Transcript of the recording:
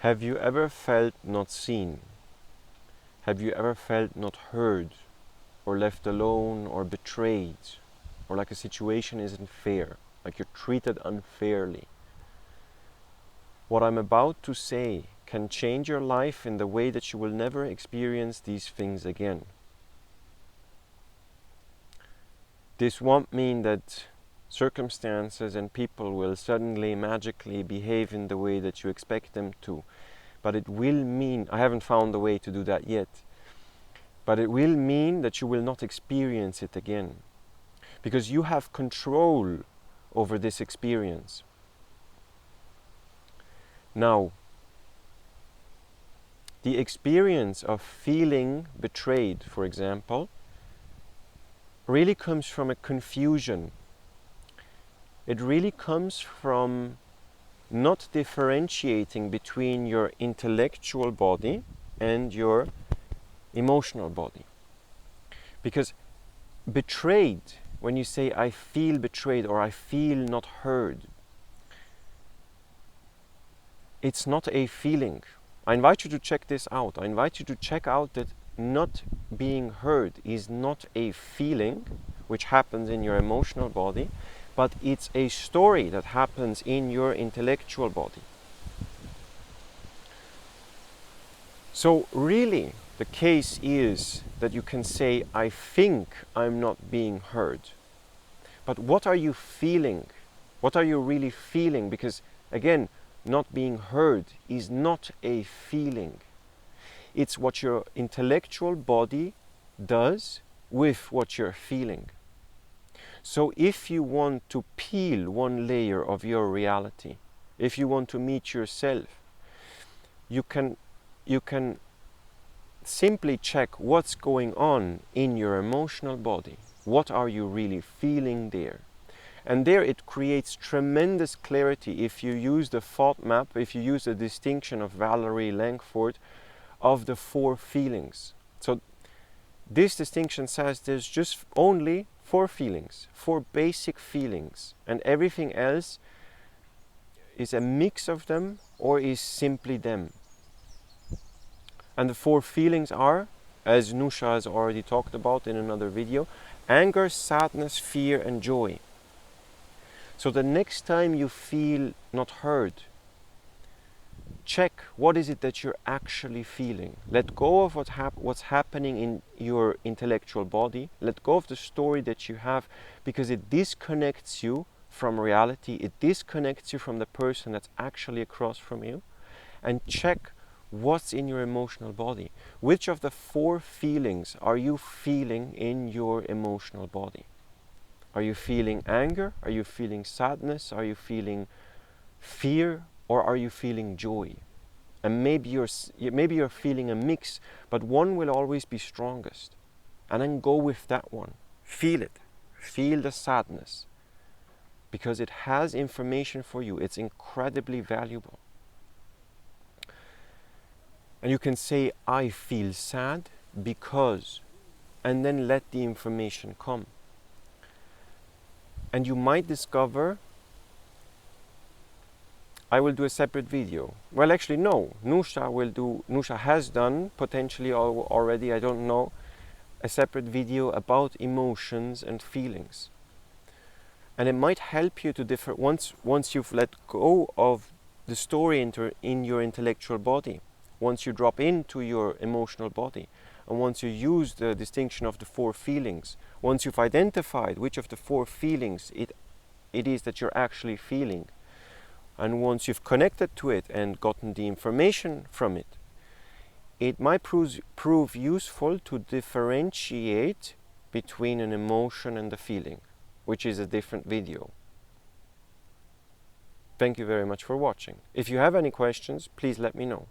Have you ever felt not seen? Have you ever felt not heard, or left alone, or betrayed, or like a situation isn't fair, like you're treated unfairly? What I'm about to say can change your life in the way that you will never experience these things again. This won't mean that circumstances and people will suddenly magically behave in the way that you expect them to. But it will mean, I haven't found a way to do that yet, but it will mean that you will not experience it again. Because you have control over this experience. Now, the experience of feeling betrayed, for example, really comes from a confusion. It really comes from not differentiating between your intellectual body and your emotional body. Because betrayed, when you say I feel betrayed or I feel not heard, it's not a feeling. I invite you to check this out. I invite you to check out that not being heard is not a feeling which happens in your emotional body, but it's a story that happens in your intellectual body. So really, the case is that you can say, I think I'm not being heard. But what are you feeling? What are you really feeling? Because again, not being heard is not a feeling. It's what your intellectual body does with what you're feeling. So if you want to peel one layer of your reality, if you want to meet yourself, you can simply check what's going on in your emotional body. What are you really feeling there? And there it creates tremendous clarity if you use the thought map, if you use the distinction of Valerie Langford of the 4 feelings. So this distinction says there's just only 4 feelings, 4 basic feelings, and everything else is a mix of them or is simply them. And the 4 feelings are, as Nusha has already talked about in another video, anger, sadness, fear, and joy. So the next time you feel not heard, check what is it that you're actually feeling. Let go of what's happening in your intellectual body. Let go of the story that you have, because it disconnects you from reality. It disconnects you from the person that's actually across from you. And check what's in your emotional body. Which of the 4 feelings are you feeling in your emotional body? Are you feeling anger? Are you feeling sadness? Are you feeling fear? Or are you feeling joy? And maybe you're feeling a mix, but one will always be strongest. And then go with that one. Feel it. Feel the sadness. Because it has information for you. It's incredibly valuable. And you can say, I feel sad because, and then let the information come. And you might discover, I will do a separate video. Well, actually, no. Nusha has done, potentially already, I don't know, a separate video about emotions and feelings. And it might help you to differ, once you've let go of the story in your intellectual body, once you drop into your emotional body, and once you use the distinction of the 4 feelings, once you've identified which of the 4 feelings it is that you're actually feeling, and once you've connected to it and gotten the information from it, it might prove useful to differentiate between an emotion and a feeling, which is a different video. Thank you very much for watching. If you have any questions, please let me know.